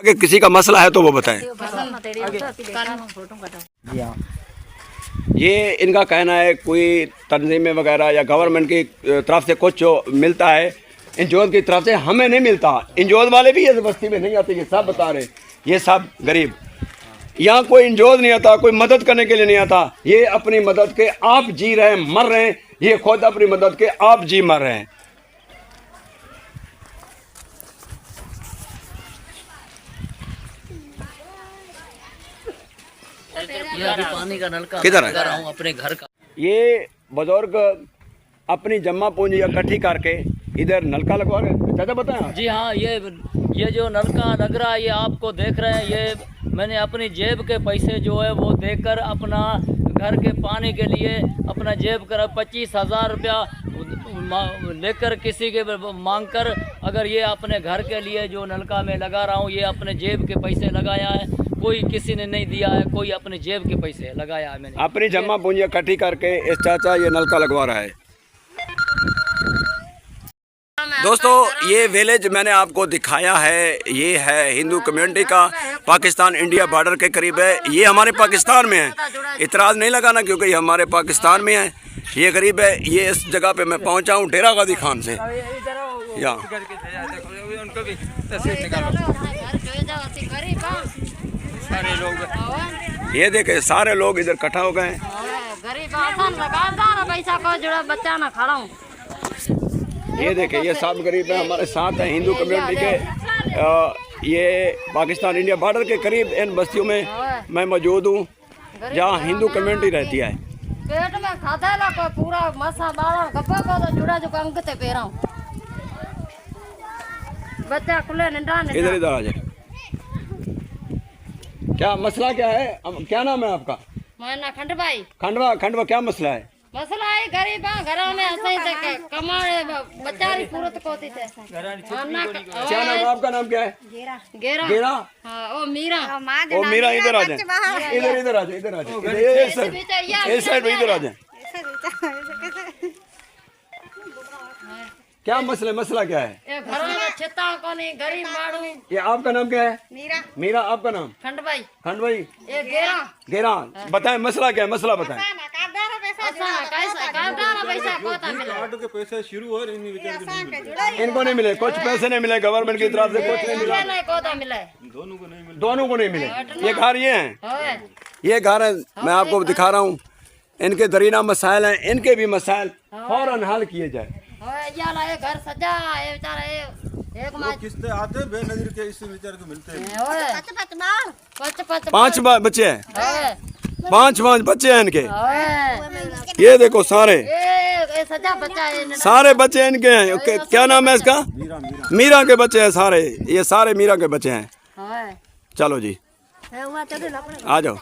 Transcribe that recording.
कि किसी का मसला है तो वो बताएं। जी हाँ, ये इनका कहना है कोई तंजीमें वगैरह या गवर्नमेंट की तरफ से कुछ जो मिलता है इंजोद की तरफ से हमें नहीं मिलता। इंजोद वाले भी इस बस्ती में नहीं आते, ये सब बता रहे, ये सब गरीब। यहाँ कोई इंजोद नहीं आता, कोई मदद करने के लिए नहीं आता। ये अपनी मदद के आप जी रहे हैं, मर रहे हैं। ये खुद अपनी मदद के आप जी मर रहे हैं। ये अभी पानी का नलका किधर है? लगा रहा हूँ अपने घर का। ये बुजुर्ग अपनी जमा पूंजी इकट्ठी करके इधर नलका लगवा रहे। चाचा बताएं आप। जी हाँ, ये जो नलका लग रहा है ये आपको देख रहे हैं, ये मैंने अपनी जेब के पैसे जो है वो देकर अपना घर के पानी के लिए अपना जेब कर 25,000 रुपया लेकर किसी के मांग कर अगर ये अपने घर के लिए जो नलका में लगा रहा हूँ ये अपने जेब के पैसे लगाया है, कोई किसी ने नहीं दिया है, कोई अपने जेब के पैसे लगाया है मैंने। अपनी जमा पूंजी इकट्ठी करके इस चाचा ये नलका लगवा रहा है। दोस्तों ये विलेज मैंने आपको दिखाया है, ये है हिंदू कम्युनिटी का, पाकिस्तान इंडिया बॉर्डर के करीब है। ये हमारे पाकिस्तान में है, इतराज़ नहीं लगाना क्योंकि ये हमारे पाकिस्तान में है। ये गरीब है। ये इस जगह पे मैं पहुंचा हूँ डेरा गाजी खान से। यहाँ ये देखे सारे लोग इधर इकट्ठा हो गए हैं। ये देखे ये सब गरीब है, हमारे साथ हैं हिंदू कम्युनिटी के। ये पाकिस्तान इंडिया बॉर्डर के करीब इन बस्तियों में मैं मौजूद हूँ जहाँ हिंदू कम्युनिटी रहती है। पेट में खाता ला को पूरा मसा बाड़ा गप्पा को तो जुड़ा जो कंग ते पेरा बच्चा खुले निंदा इधर इधर आ जाए। क्या मसला क्या है? क्या नाम है आपका? मैंने खंड भाई खंडवा। खंडवा क्या मसला है? मसला है गरीब घरों में ऐसे ही कमाए बच्चारी पूरत कोती थे। क्या नाम है आपका? नाम क्या है? गेरा गेरा। हां ओ मीरा ओ मीरा इधर आ जाए, इधर इधर आ जाए, इधर आ जाए, इस साइड इधर आ जाए। क्या मसला क्या है? ये घरों में छत्ता को नहीं गरीब माड़ू। ये आपका नाम क्या है? मीरा। मीरा आपका नाम? खंड भाई। खंड भाई। ये गेरा गेरा। बताएं मसला क्या है? मसला बताएं। पैसे शुरू हो रहे इनको नहीं मिले, कुछ पैसे नहीं मिले गवर्नमेंट की तरफ से, कुछ नहीं मिला। दोनों को नहीं मिले। ये घर ये हैं, ये घर है, मैं आपको दिखा रहा हूँ। इनके दरीना मसाइल हैं, इनके भी मसाइल फौरन हल किए जाए। घर सजा एक किस्ते आते बेनजीर के इस विचार को मिलते हैं। 5 बच्चे हैं, 5 बच्चे हैं इनके। ये देखो सारे सजा बच्चा सारे बच्चे इनके हैं। क्या नाम है इसका? मीरा के बच्चे हैं सारे, ये सारे मीरा के बच्चे हैं। चलो जी आ जाओ।